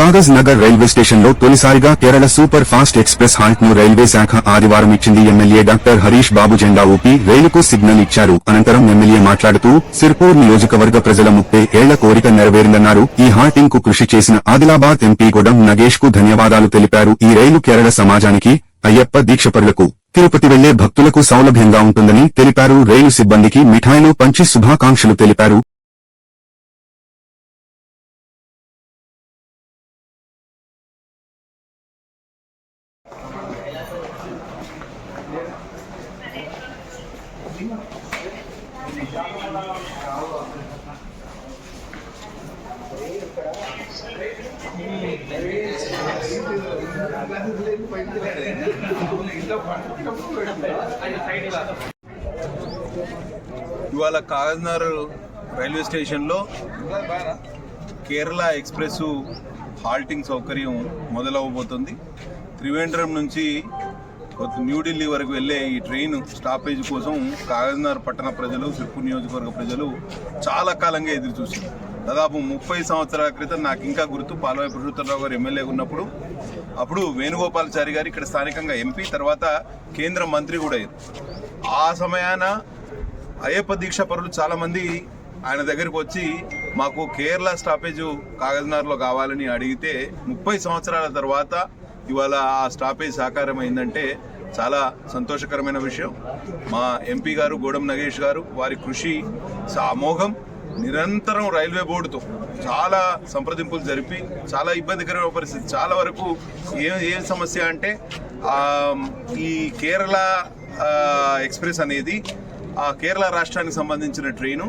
Kagaz Nagar railway స్టేషన్లో తొలిసారిగా Kerala super fast express halt ను రైల్వే శాఖ ఆదివారం ఇచ్చింది. ఎమ్మెల్యే డాక్టర్ హరీష్ బాబు జెండా ఊపి రైలుకు సిగ్నల్ ఇచ్చారు. అనంతరం ఎమ్మెల్యే మాట్లాడుతూ సిర్పూర్ నియోజకవర్గ ప్రజల 30 ఏళ్ల కోరిక నెరవేరిందన్నారు. ఈ హాల్టింగ్ కు కృషి చేసిన ఆదిలాబాద్ ఎంపీ గొడం నగేష్ కు ధన్యవాదాలు తెలిపారు. ఈ రైలు కేరళ సమాజానికి, అయ్యప్ప దీక్షపరులకు, తిరుపతి వెళ్లే భక్తులకు సౌలభ్యంగా ఉంటుందని తెలిపారు. రైలు సిబ్బందికి మిఠాయిలు పంచి శుభాకాంక్షలు తెలిపారు. ఇవాళ కాగజ్నగర్ రైల్వే స్టేషన్లో కేరళ ఎక్స్ప్రెస్ హాల్టింగ్ సౌకర్యం మొదలవబోతుంది. త్రివేంద్రం నుంచి న్యూఢిల్లీ వరకు వెళ్ళే ఈ ట్రైన్ స్టాపేజ్ కోసం కాగజ్నగర్ పట్టణ ప్రజలు, సిర్పూర్ నియోజకవర్గ ప్రజలు చాలా కాలంగా ఎదురు చూశారు. దాదాపు 30 సంవత్సరాల క్రితం నాకు ఇంకా గుర్తు, పాల్వాయి పురుషోత్తమరావు గారు ఎమ్మెల్యే ఉన్నప్పుడు అప్పుడు వేణుగోపాలాచారి గారు ఇక్కడ స్థానికంగా ఎంపీ, తర్వాత కేంద్ర మంత్రి కూడా అయ్యారు. ఆ సమయాన అయ్యప్ప దీక్ష పరులు చాలామంది ఆయన దగ్గరికి వచ్చి మాకు కేరళ స్టాపేజ్ కాగజ్నగర్లో కావాలని అడిగితే 30 సంవత్సరాల తర్వాత ఇవాళ ఆ స్టాపేజ్ సాకారం అయిందంటే చాలా సంతోషకరమైన విషయం. మా ఎంపీ గారు గోడం నగేష్ గారు వారి కృషి అమోఘం. నిరంతరం రైల్వే బోర్డుతో చాలా సంప్రదింపులు జరిపి చాలా ఇబ్బందికరమైన పరిస్థితి, చాలా వరకు ఏం సమస్య అంటే ఈ కేరళ ఎక్స్ప్రెస్ అనేది ఆ కేరళ రాష్ట్రానికి సంబంధించిన ట్రైను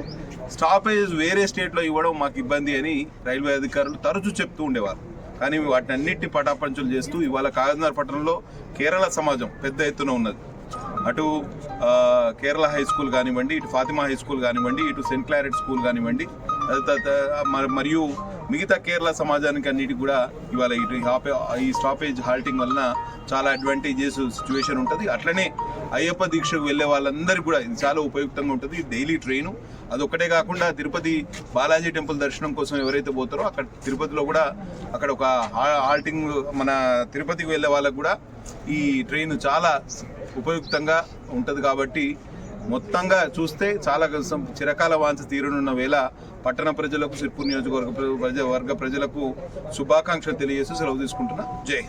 స్టాపేజ్ వేరే స్టేట్లో ఇవ్వడం మాకు ఇబ్బంది అని రైల్వే అధికారులు తరచూ చెప్తూ ఉండేవారు. కానీ వాటిని అన్నిటిని పటాపంచులు చేస్తూ ఇవాళ కాగజ్నగర్ పట్టణంలో కేరళ సమాజం పెద్ద ఎత్తున ఉన్నది. అటు కేరళ హై స్కూల్ కానివ్వండి, ఇటు ఫాతిమా హై స్కూల్ కానివ్వండి, ఇటు సెయింట్ క్లారెట్ స్కూల్ కానివ్వండి, మరియు మిగతా కేరళ సమాజానికి అన్నిటికి కూడా ఇవాళ ఇటు ఈ స్టాపేజ్ హాల్టింగ్ వలన చాలా అడ్వాంటేజెస్ సిచ్యువేషన్ ఉంటుంది. అట్లనే అయ్యప్ప దీక్షకు వెళ్ళే వాళ్ళందరికీ కూడా ఇది చాలా ఉపయుక్తంగా ఉంటుంది. డైలీ ట్రైను అదొక్కటే కాకుండా తిరుపతి బాలాజీ టెంపుల్ దర్శనం కోసం ఎవరైతే పోతారో అక్కడ తిరుపతిలో కూడా అక్కడ ఒక హాల్టింగ్, మన తిరుపతికి వెళ్ళే వాళ్ళకు కూడా ఈ ట్రైన్ చాలా ఉపయుక్తంగా ఉంటుంది. కాబట్టి మొత్తంగా చూస్తే చాలా చిరకాల వాంఛ తీరనున్న వేళ పట్టణ ప్రజలకు, సిర్పూర్ నియోజకవర్గ ప్రజలకు శుభాకాంక్షలు తెలియజేస్తూ సెలవు తీసుకుంటున్నా. జై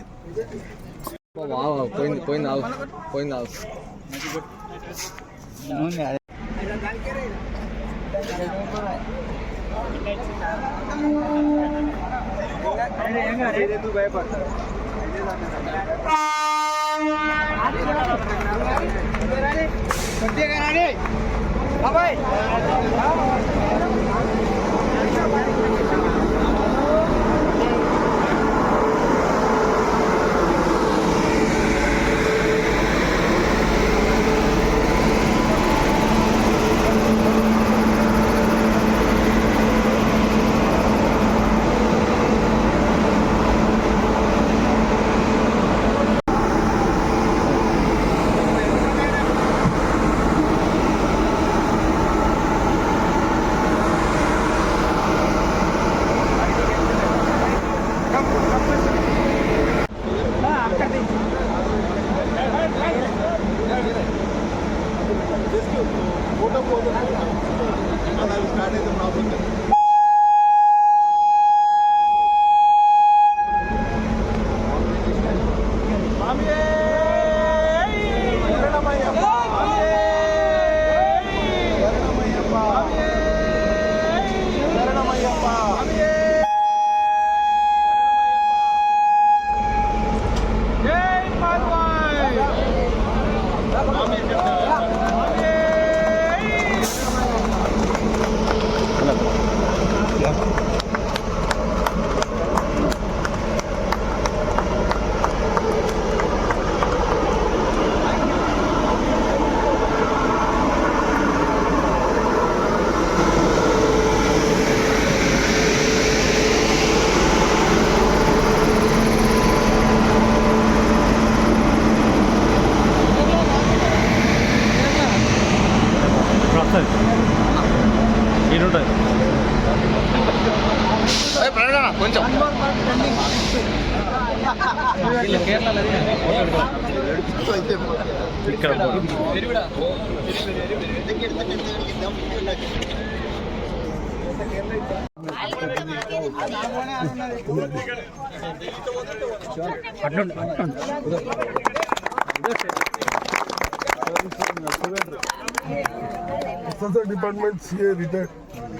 department CA retired.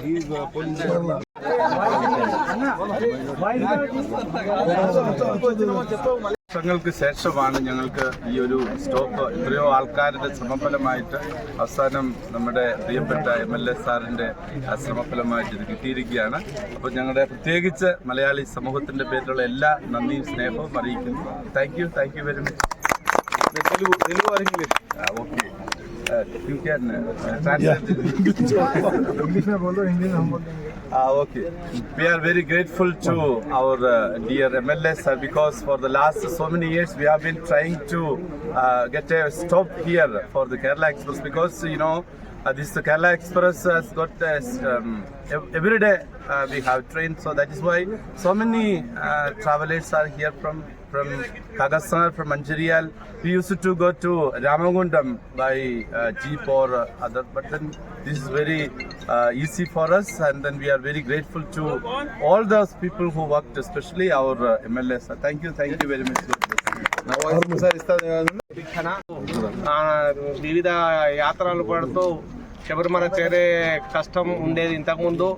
He is police. വർഷങ്ങൾക്ക് ശേഷമാണ് ഞങ്ങൾക്ക് ഈ ഒരു സ്റ്റോപ്പ് എത്രയോ ആൾക്കാരുടെ ശ്രമഫലമായിട്ട് അവസാനം നമ്മുടെ പ്രിയപ്പെട്ട MLA സാറിൻ്റെ ശ്രമഫലമായിട്ട് ഇത് കിട്ടിയിരിക്കുകയാണ്. അപ്പോൾ ഞങ്ങളുടെ പ്രത്യേകിച്ച് മലയാളി സമൂഹത്തിൻ്റെ പേരിലുള്ള എല്ലാ നന്ദിയും സ്നേഹവും അറിയിക്കുന്നു. Thank you very much. Okay you can translate English mein bolo, Hindi mein hum bolenge. Okay. We are very grateful to our dear MLA sir, because for the last so many years we have been trying to get a stop here for the Kerala Express, because this Kerala Express has got every day we have train, so that is why so many travelers are here from Kagassar, from Mancherial. We used to go to Ramagundam by jeep or other, but then this is very easy for us, and then we are very grateful to all those people who worked, especially our MLA sir. Thank you very much. వివిధ యాత్రలు పడుతూ శబరిమల చేరే కష్టం ఉండేది ఇంతకుముందు.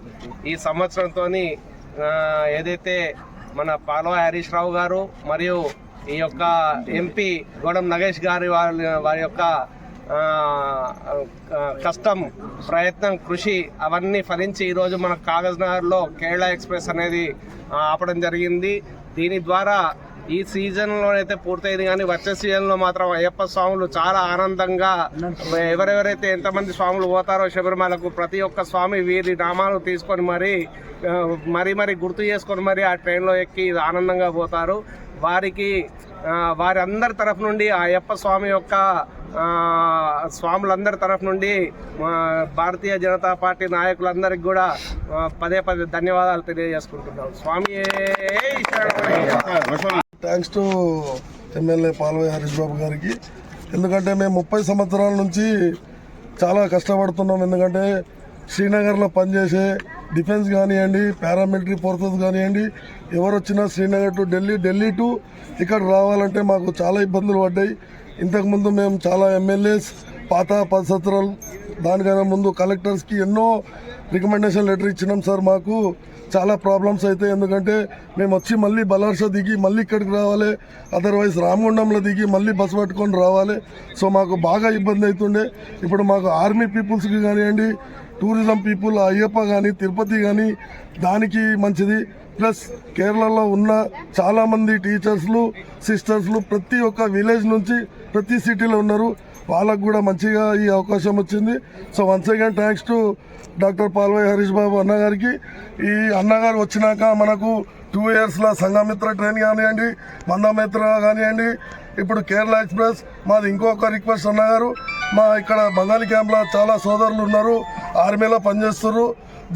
ఈ సంవత్సరంతో ఏదైతే మన పాల్వా హరీష్ రావు గారు మరియు ఈ యొక్క ఎంపీ గోడం నగేష్ గారి వారి యొక్క కష్టం, ప్రయత్నం, కృషి అవన్నీ ఫలించి ఈరోజు మన కాగజ్ నగర్లో కేరళ ఎక్స్ప్రెస్ అనేది ఆపడం జరిగింది. దీని ద్వారా ఈ సీజన్లో అయితే పూర్తయింది, కానీ వచ్చే సీజన్లో మాత్రం అయ్యప్ప స్వాములు చాలా ఆనందంగా, ఎవరెవరైతే ఎంతమంది స్వాములు పోతారో శబరిమలకు, ప్రతి ఒక్క స్వామి వీరి నామాలు తీసుకొని మరీ గుర్తు చేసుకొని ఆ ట్రైన్లో ఎక్కి ఆనందంగా పోతారు. వారి అందరి తరఫు నుండి ఆ అయ్యప్ప స్వామి యొక్క స్వాములందరి తరఫు నుండి భారతీయ జనతా పార్టీ నాయకులందరికీ కూడా పదే ధన్యవాదాలు తెలియజేసుకుంటున్నాం. స్వామి thanks to MLA Palvai Harish Babu గారికి. ఎందుకంటే మేము 30 సంవత్సరాల నుంచి చాలా కష్టపడుతున్నాం. ఎందుకంటే శ్రీనగర్లో పనిచేసే డిఫెన్స్ కానివ్వండి, పారామిలిటరీ ఫోర్సెస్ కానివ్వండి, ఎవరు వచ్చినా శ్రీనగర్ టు ఢిల్లీ టు ఇక్కడ రావాలంటే మాకు చాలా ఇబ్బందులు పడ్డాయి. ఇంతకుముందు మేము చాలా MLAs పాత 10 సంవత్సరాలు దానికన్నా ముందు కలెక్టర్స్కి ఎన్నో రికమెండేషన్ లెటర్ ఇచ్చినాం సార్. మాకు చాలా ప్రాబ్లమ్స్ అయితే, ఎందుకంటే మేము వచ్చి మళ్ళీ బలార్షా దిగి మళ్ళీ ఇక్కడికి రావాలి, అదర్వైజ్ రామగుండంలో దిగి మళ్ళీ బస్సు పట్టుకొని రావాలి. సో మాకు బాగా ఇబ్బంది అవుతుండే. ఇప్పుడు మాకు ఆర్మీ పీపుల్స్కి కానివ్వండి, టూరిజం పీపుల్, అయ్యప్ప కానీ, తిరుపతి కానీ దానికి మంచిది. ప్లస్ కేరళలో ఉన్న చాలామంది టీచర్స్లు, సిస్టర్స్లు ప్రతి ఒక్క విలేజ్ నుంచి ప్రతి సిటీలో ఉన్నారు. వాళ్ళకు కూడా మంచిగా ఈ అవకాశం వచ్చింది. So once again thanks to doctor Palvai Harish Babu అన్నగారికి. ఈ అన్నగారు వచ్చినాక మనకు 2 yearsలో సంఘమిత్ర ట్రైన్ కానివ్వండి, మందమిత్ర కానివ్వండి, ఇప్పుడు కేరళ ఎక్స్ప్రెస్. మాది ఇంకొక రిక్వెస్ట్ అన్నగారు, మా ఇక్కడ బంగాళీ క్యాంప్లో చాలా సోదరులు ఉన్నారు, ఆర్మీలో పనిచేస్తారు,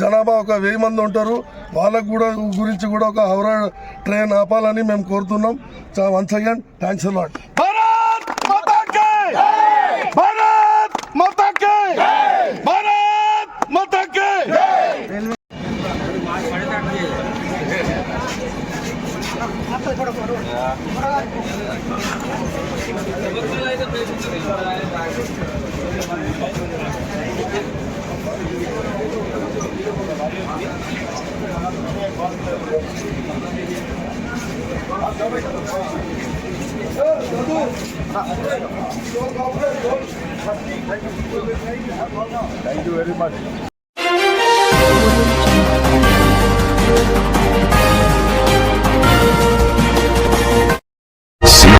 జనాభా ఒక 1000 మంది ఉంటారు. వాళ్ళకు కూడా గురించి కూడా ఒక హౌరా ట్రైన్ ఆపాలని మేము కోరుతున్నాం. Once again thanks a lot. Bharat Mata కీ జై! భారత్ మాతా కీ జై! భారత్ మాతా కీ జై! Thank you very much.